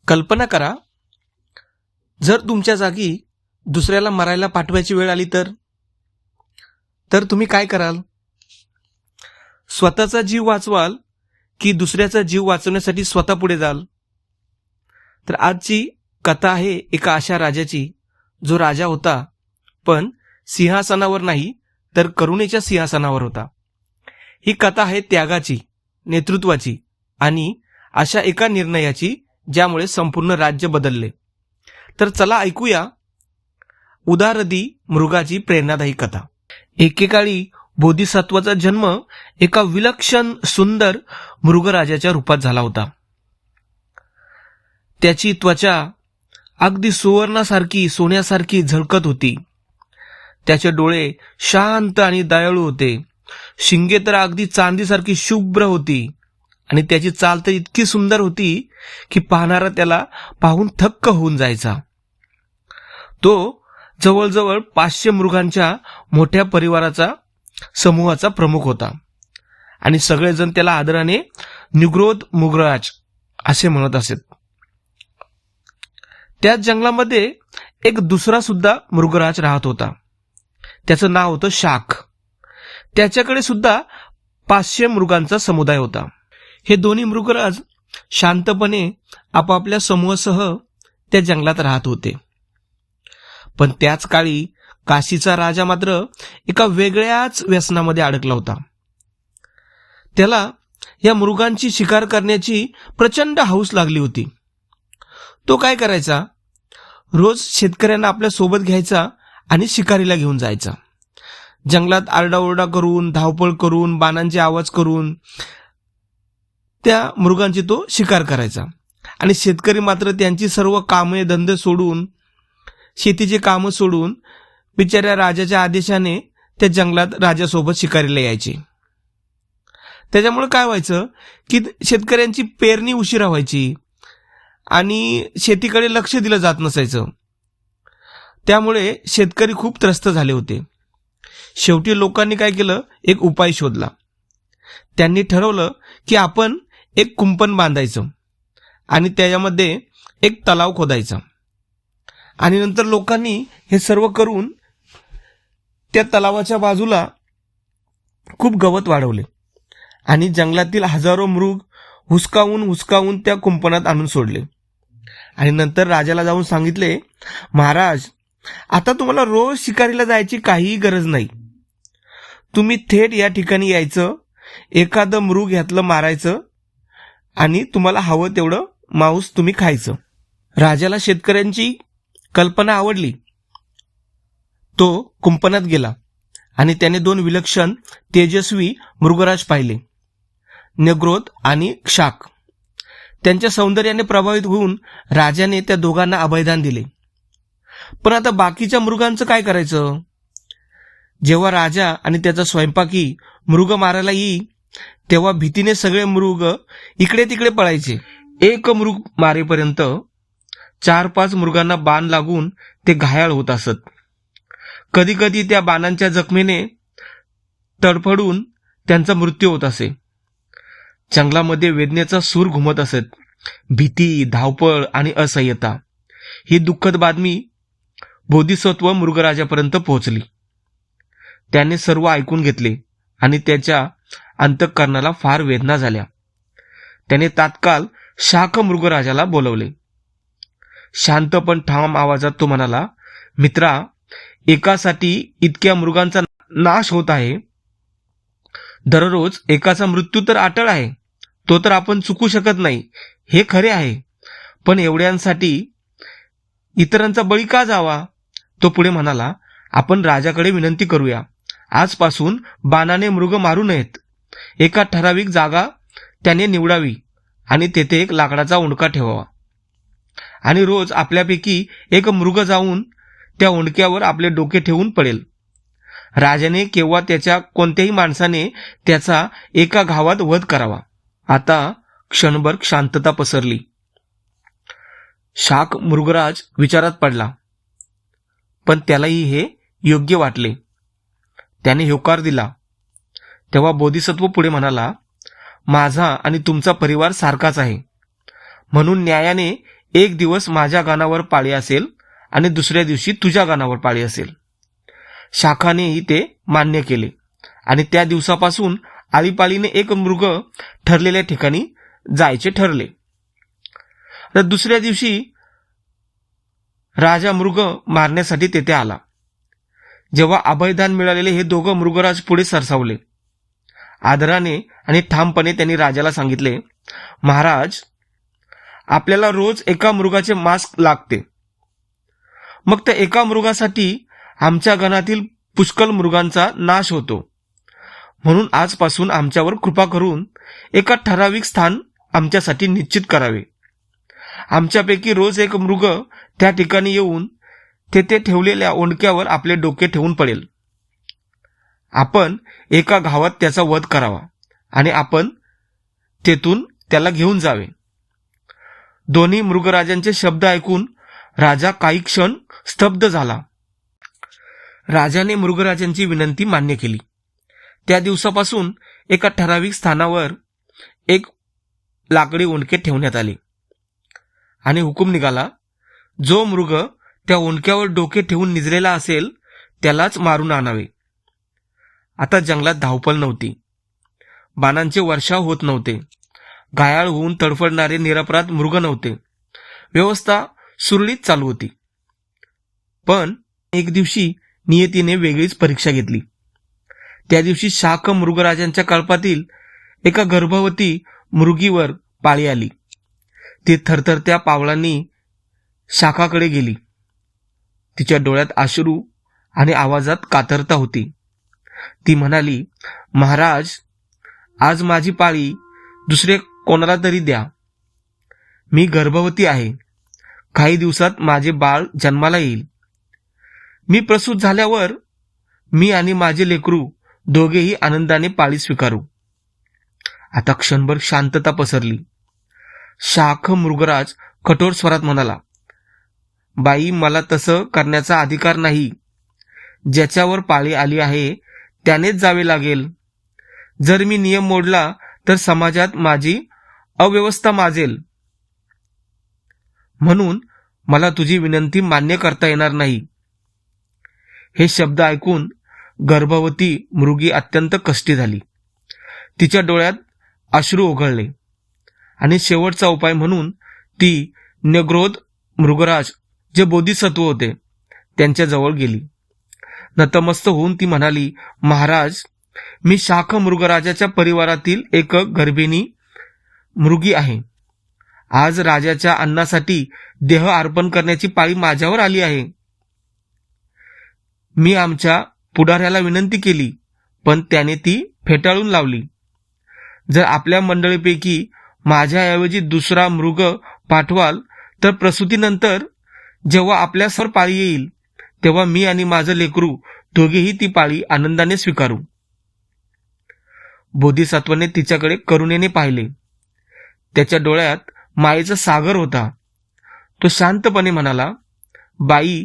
कल्पना करा, जर तुमच्या जागी दुसऱ्याला मरायला पाठवायची वेळ आली तर तुम्ही काय कराल? स्वतःचा जीव वाचवाल की दुसऱ्याचा जीव वाचवण्यासाठी स्वतः पुढे जाल? तर आजची कथा आहे एका अशा राजाची, जो राजा होता पण सिंहासनावर नाही तर करुणेच्या सिंहासनावर होता. ही कथा आहे त्यागाची, नेतृत्वाची आणि अशा एका निर्णयाची ज्यामुळे संपूर्ण राज्य बदलले. तर चला ऐकूया उदारदी मृगाची प्रेरणादायी कथा. एकेकाळी बोधिसत्वाचा जन्म एका विलक्षण सुंदर मृगराजाच्या रूपात झाला होता. त्याची त्वचा अगदी सुवर्णासारखी, सोन्यासारखी झळकत होती. त्याचे डोळे शांत आणि दयाळू होते. शिंगे तर अगदी चांदीसारखी शुभ्र होती आणि त्याची चाल तर इतकी सुंदर होती की पाहणारा त्याला पाहून थक्क होऊन जायचा. तो जवळजवळ 500 मृगांच्या मोठ्या परिवाराचा समूहाचा प्रमुख होता आणि सगळेजण त्याला आदराने निग्रोध मृगराज असे म्हणत असत. त्याच जंगलामध्ये एक दुसरा सुद्धा मृगराज राहत होता. त्याचं नाव होतं शाख. त्याच्याकडे सुद्धा 500 मृगांचा समुदाय होता. हे दोन्ही मृगराज शांतपणे आपापल्या समूहासह त्या जंगलात राहत होते. पण त्याच काळी काशीचा राजा मात्र एका वेगळ्याच व्यसनामध्ये अडकला होता. त्याला या मृगांची शिकार करण्याची प्रचंड हौस लागली होती. तो काय करायचा, रोज शेतकऱ्यांना आपल्या सोबत घ्यायचा आणि शिकारीला घेऊन जायचा. जंगलात आरडाओरडा करून, धावपळ करून, बाणांचे आवाज करून त्या मृगांची तो शिकार करायचा. आणि शेतकरी मात्र त्यांची सर्व कामे धंदे सोडून, शेतीचे कामं सोडून बिचाऱ्या राजाच्या आदेशाने त्या जंगलात राजासोबत शिकारीला यायचे. त्याच्यामुळे काय व्हायचं की शेतकऱ्यांची पेरणी उशिरा व्हायची आणि शेतीकडे लक्ष दिलं जात नसायचं. त्यामुळे शेतकरी खूप त्रस्त झाले होते. शेवटी लोकांनी काय केलं, एक उपाय शोधला. त्यांनी ठरवलं की आपण एक कुंपण बांधायचं आणि त्याच्यामध्ये एक तलाव खोदायचा आणि नंतर लोकांनी हे सर्व करून त्या तलावाच्या बाजूला खूप गवत वाढवले आणि जंगलातील हजारो मृग हुसकावून त्या कुंपणात आणून सोडले. आणि नंतर राजाला जाऊन सांगितले, महाराज, आता तुम्हाला रोज शिकारीला जायची काहीही गरज नाही. तुम्ही थेट या ठिकाणी यायचं, एखादं मृग ह्यातलं मारायचं आणि तुम्हाला हवं तेवढं मांस तुम्ही खायचं. राजाला शेतकऱ्यांची कल्पना आवडली. तो कुंपणात गेला आणि त्याने 2 विलक्षण तेजस्वी मृगराज पाहिले, निग्रोध आणि शाख. त्यांच्या सौंदर्याने प्रभावित होऊन राजाने त्या दोघांना अभयदान दिले. पण आता बाकीच्या मृगांचं काय करायचं? जेव्हा राजा आणि त्याचा स्वयंपाकी मृग मारायला येई तेव्हा भीतीने सगळे मृग इकडे तिकडे पळायचे. एक मृग मारेपर्यंत 4-5 मृगांना बाण लागून ते घायाळ होत असत. कधी कधी त्या बाणांच्या जखमेने तडफडून त्यांचा मृत्यू होत असे. जंगलामध्ये वेदनेचा सूर घुमत असत. भीती, धावपळ आणि असह्यता ही दुःखद बातमी बोधिसत्व मृगराजापर्यंत पोहोचली. त्याने सर्व ऐकून घेतले आणि त्याच्या अंतःकरणाला फार वेदना झाल्या. त्याने तात्काळ शाख मृगराजाला बोलवले. शांत पण ठाम आवाजात तो म्हणाला, मित्रा, एकासाठी इतक्या मृगांचा नाश होत आहे. दररोज एकाचा मृत्यू तर अटळ आहे, तो तर आपण चुकू शकत नाही, हे खरे आहे. पण एवढ्यांसाठी इतरांचा बळी का जावा? तो पुढे म्हणाला, आपण राजाकडे विनंती करूया. आजपासून बाणाने मृग मारू नयेत. एका ठराविक जागा त्याने निवडावी आणि तेथे एक लाकडाचा उंडका ठेवावा आणि रोज आपल्यापैकी एक मृग जाऊन त्या उंडक्यावर आपले डोके ठेवून पडेल. राजाने किंवा त्याच्या कोणत्याही माणसाने त्याचा एका घावात वध करावा. आता क्षणभर शांतता पसरली. शाख मृगराज विचारात पडला, पण त्यालाही हे योग्य वाटले. त्याने होकार दिला. तेव्हा बोधिसत्व पुढे म्हणाला, माझा आणि तुमचा परिवार सारखाच आहे, म्हणून न्यायाने एक दिवस माझ्या गानावर पाळी असेल आणि दुसऱ्या दिवशी तुझ्या गानावर पाळी असेल. शाखानेही ते मान्य केले आणि त्या दिवसापासून आळीपाळीने एक मृग ठरलेल्या ठिकाणी जायचे ठरले. तर दुसऱ्या दिवशी राजा मृग मारण्यासाठी तेथे आला. जेव्हा अभयदान मिळालेले हे दोघं मृगराज पुढे सरसावले. आदराने आणि ठामपणे त्यांनी राजाला सांगितले, महाराज, आपल्याला रोज एका मृगाचे मांस लागते. मग त्या एका मृगासाठी आमच्या गणातील पुष्कळ मृगांचा नाश होतो. म्हणून आजपासून आमच्यावर कृपा करून एका ठराविक स्थान आमच्यासाठी निश्चित करावे. आमच्यापैकी रोज एक मृग त्या ठिकाणी येऊन तेथे ठेवलेल्या ओंडक्यावर आपले डोके ठेवून पडेल. आपण एका घावात त्याचा वध करावा आणि आपण तेथून त्याला घेऊन जावे. दोन्ही मृगराजांचे शब्द ऐकून राजा काही क्षण स्तब्ध झाला. राजाने मृगराजांची विनंती मान्य केली. त्या दिवसापासून एका ठराविक स्थानावर एक लाकडी ओंडके ठेवण्यात आले आणि हुकूम निघाला, जो मृग त्या ओंडक्यावर डोके ठेवून निजलेला असेल त्यालाच मारून आणावे. आता जंगलात धावपळ नव्हती. बाणांचे वर्षाव होत नव्हते. घायाळ होऊन तडफडणारे निरपराध मृग नव्हते. व्यवस्था सुरळीत चालू होती. पण एक दिवशी नियतीने वेगळीच परीक्षा घेतली. त्या दिवशी शाख मृगराजांच्या कळपातील एका गर्भवती मृगीवर पाळी आली. ती थरथरत्या पावलांनी शाखाकडे गेली. तिच्या डोळ्यात अश्रू आणि आवाजात कातरता होती. ती म्हणाली, महाराज, आज माझी पाळी दुसरे कोणाला तरी द्या. मी गर्भवती आहे. काही दिवसात माझे बाळ जन्माला येईल. मी प्रसूत झाल्यावर मी आणि माझे लेकरू दोघेही आनंदाने पाळी स्वीकारू. आता क्षणभर शांतता पसरली. शाख मृगराज कठोर स्वरात म्हणाला, बाई, मला तसं करण्याचा अधिकार नाही. ज्याच्यावर पाळी आली आहे त्यानेच जावे लागेल. जर मी नियम मोडला तर समाजात माझी अव्यवस्था माजेल. म्हणून मला तुझी विनंती मान्य करता येणार नाही. हे शब्द ऐकून गर्भवती मृगी अत्यंत कष्टी झाली. तिच्या डोळ्यात अश्रू ओघळले आणि शेवटचा उपाय म्हणून ती न्यग्रोध मृगराज, जे बोधिसत्व होते, त्यांच्या जवळ गेली. नतमस्त होऊन ती म्हणाली, महाराज, मी शाख मृगराजाच्या परिवारातील एक गर्भिणी मृगी आहे. आज राजाच्या अन्नासाठी देह अर्पण करण्याची पाळी माझ्यावर आली आहे. मी आमच्या पुढाऱ्याला विनंती केली, पण त्याने ती फेटाळून लावली. जर आपल्या मंडळीपैकी माझ्याऐवजी दुसरा मृग पाठवाल तर प्रसूतीनंतर जेव्हा आपल्यासमोर पाळी येईल तेव्हा मी आणि माझं लेकरू दोघेही ती पाळी आनंदाने स्वीकारू. बोधिसत्वाने तिच्याकडे करुणेने पाहिले. त्याच्या डोळ्यात मायेचा सागर होता. तो शांतपणे म्हणाला, बाई,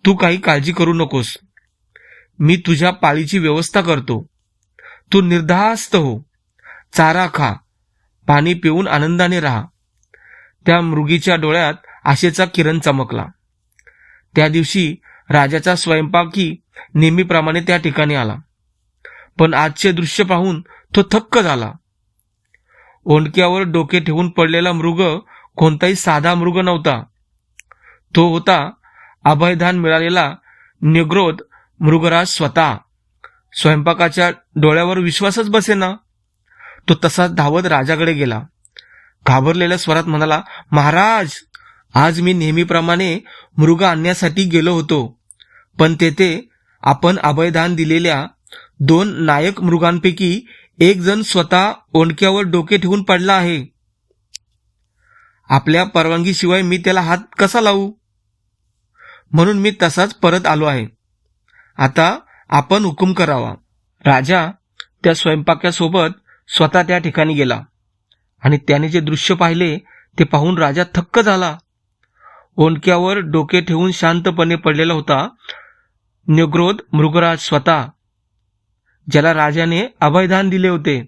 तू काही काळजी करू नकोस. मी तुझ्या पाळीची व्यवस्था करतो. तू निर्धास्त हो. चारा खा, पाणी पिऊन आनंदाने राहा. त्या मृगीच्या डोळ्यात आशेचा किरण चमकला. त्या दिवशी राजाचा स्वयंपाकी नेहमीप्रमाणे त्या ठिकाणी आला. पण आजचे दृश्य पाहून तो थक्क झाला. ओंडक्यावर डोके ठेवून पडलेला मृग कोणताही साधा मृग नव्हता. तो होता अभयदान मिळालेला न्यग्रोध मृगराज स्वतः. स्वयंपाकाच्या डोळ्यावर विश्वासच बसेना. तो तसाच धावत राजाकडे गेला. घाबरलेल्या स्वरात म्हणाला, महाराज, आज मी नेहमीप्रमाणे मृग आणण्यासाठी गेलो होतो, पण तेथे आपण अभयदान दिलेल्या 2 नायक मृगांपैकी एक जण स्वतः ओंडक्यावर डोके ठेवून पडला आहे. आपल्या परवानगीशिवाय मी त्याला हात कसा लावू? म्हणून मी तसाच परत आलो आहे. आता आपण हुकूम करावा. राजा त्या स्वयंपाक्यासोबत स्वतः त्या ठिकाणी गेला आणि त्याने जे दृश्य पाहिले ते पाहून राजा थक्क झाला. ओंडक्यावर डोके ठेवून शांतपणे पडलेला होता न्यग्रोध मृगराज स्वतः, ज्याला राजाने अभयदान दिले होते.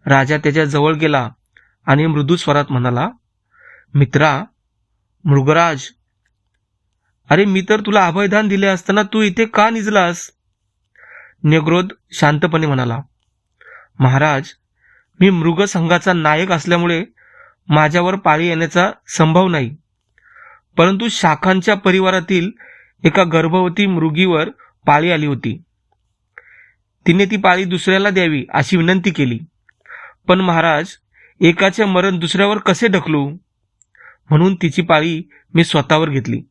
राजा त्याच्या जवळ गेला आणि मृदू स्वरात म्हणाला, मित्रा, मृगराज, अरे मी तर तुला अभयदान दिले असताना तू इथे का निजलास? निग्रोध शांतपणे म्हणाला, महाराज, मी मृगसंघाचा नायक असल्यामुळे माझ्यावर पाळी येण्याचा संभव नाही, परंतु शाखांच्या परिवारातील एका गर्भवती मृगीवर पाळी आली होती. तिने ती पाळी दुसऱ्याला द्यावी अशी विनंती केली. पण महाराज, एकाचे मरण दुसऱ्यावर कसे ढकलू, म्हणून तिची पाळी मी स्वतःवर घेतली.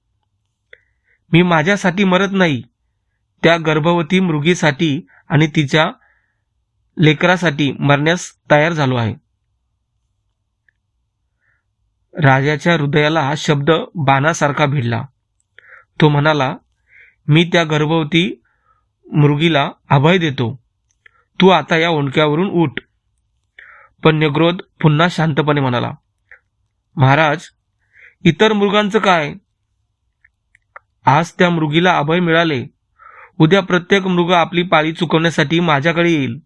मी माझ्यासाठी मरत नाही, त्या गर्भवती मृगीसाठी आणि तिच्या लेकरासाठी मरण्यास तयार झालो आहे. राजाच्या हृदयाला हा शब्द बाणासारखा भिडला. तो म्हणाला, मी त्या गर्भवती मृगीला अभय देतो. तू आता या ओंडक्यावरून उठ. पण निग्रोध पुन्हा शांतपणे म्हणाला, महाराज, इतर मृगांचं काय? आज त्या मृगीला अभय मिळाले, उद्या प्रत्येक मृग आपली पाळी चुकवण्यासाठी माझ्याकडे येईल.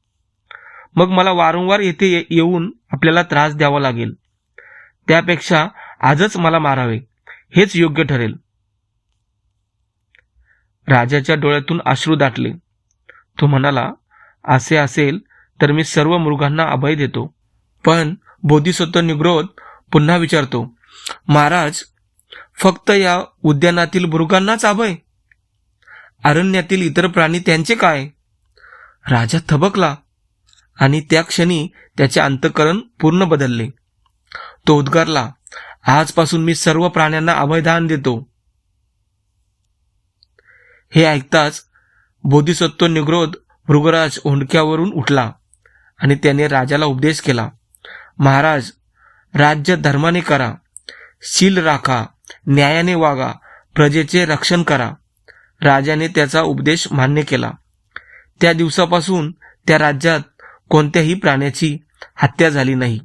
मग मला वारंवार येथे येऊन आपल्याला त्रास द्यावा लागेल. त्यापेक्षा आजच मला मारावे, हेच योग्य ठरेल. राजाच्या डोळ्यातून अश्रू दाटले. तो म्हणाला, असे असेल तर मी सर्व मृगांना अभय देतो. पण बोधिसत्व निग्रोध पुन्हा विचारतो, महाराज, फक्त या उद्यानातील मृगांनाच अभय? अरण्यातील इतर प्राणी त्यांचे काय? राजा थबकला आणि त्या क्षणी त्याचे अंतःकरण पूर्ण बदलले. तो उद्गारला, आजपासून मी सर्व प्राण्यांना अभयदान देतो. हे ऐकताच बोधिसत्व निग्रोध मृगराज ओंडक्यावरून उठला आणि त्याने राजाला उपदेश केला, महाराज, राज्य धर्माने करा, शील राखा, न्यायाने वागा, प्रजेचे रक्षण करा. राजाने त्याचा उपदेश मान्य केला. त्या दिवसापासून त्या राज्यात कोणत्याही प्राण्याची हत्या झाली नाही.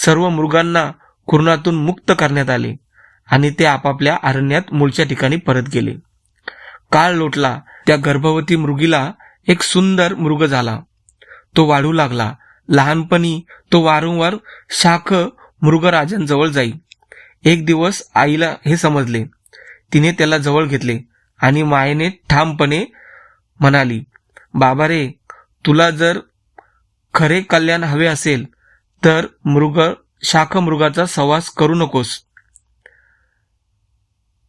सर्व मृगांना कुरणातून मुक्त करण्यात आले आणि ते आपापल्या अरण्यात मूळच्या ठिकाणी परत गेले. काळ लोटला. त्या गर्भवती मृगीला एक सुंदर मृग झाला. तो वाढू लागला. लहानपणी तो वारंवार शाख मृगराजांजवळ जाई. एक दिवस आईला हे समजले. तिने त्याला जवळ घेतले आणि मायेने ठामपणे म्हणाली, बाबा रे, तुला जर खरे कल्याण हवे असेल तर शाख मृगाचा सहवास करू नकोस.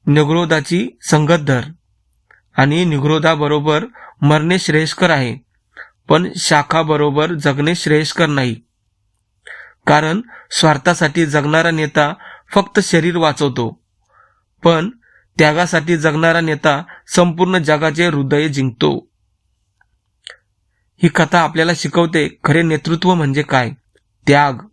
निग्रोधाची संगत धर आणि निग्रोधाबरोबर मरणे श्रेयस्कर आहे, पण शाखाबरोबर जगणे श्रेयस्कर नाही. कारण स्वार्थासाठी जगणारा नेता फक्त शरीर वाचवतो, पण त्यागासाठी जगणारा नेता संपूर्ण जगाचे हृदय जिंकतो. ही कथा आपल्याला शिकवते खरे नेतृत्व म्हणजे काय, त्याग.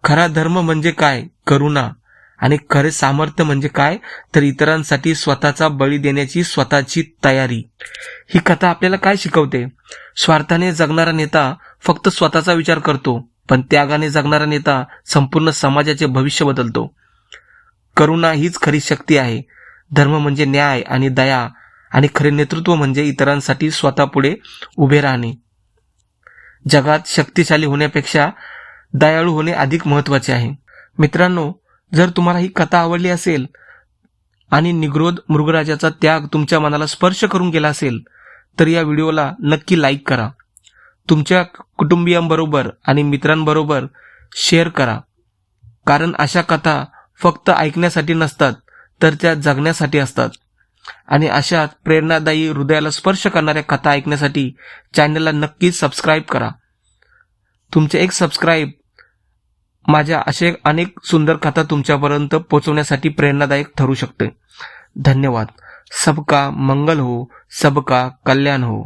खरा धर्म म्हणजे काय, करुणा. आणि खरे सामर्थ्य म्हणजे काय, तर इतरांसाठी स्वतःचा बळी देण्याची स्वतःची तयारी. ही कथा आपल्याला काय शिकवते? स्वार्थाने जगणारा नेता फक्त स्वतःचा विचार करतो, पण त्यागाने जगणारा नेता संपूर्ण समाजाचे भविष्य बदलतो. करुणा हीच खरी शक्ती आहे. धर्म म्हणजे न्याय आणि दया, आणि खरे नेतृत्व म्हणजे इतरांसाठी स्वतः पुढे उभे राहणे. जगात शक्तिशाली होण्यापेक्षा दयाळू होणे अधिक महत्वाचे आहे. मित्रांनो, जर तुम्हाला ही कथा आवडली असेल आणि निग्रोध मृगराजाचा त्याग तुमच्या मनाला स्पर्श करून गेला असेल तर या व्हिडिओला नक्की लाईक करा. तुमच्या कुटुंबियांबरोबर आणि मित्रांबरोबर शेअर करा. कारण अशा कथा फक्त ऐकण्यासाठी नसतात, तर त्या जगण्यासाठी असतात. आणि अशा प्रेरणादायी, हृदयाला स्पर्श करणाऱ्या कथा ऐकण्यासाठी चॅनलला नक्की सबस्क्राईब करा. तुमचे एक सबस्क्राईब माझ्या असे अनेक सुंदर कथा तुमच्यापर्यंत पोहोचवण्यासाठी प्रेरणादायक ठरू शकते. धन्यवाद. सबका मंगल हो, सबका कल्याण हो.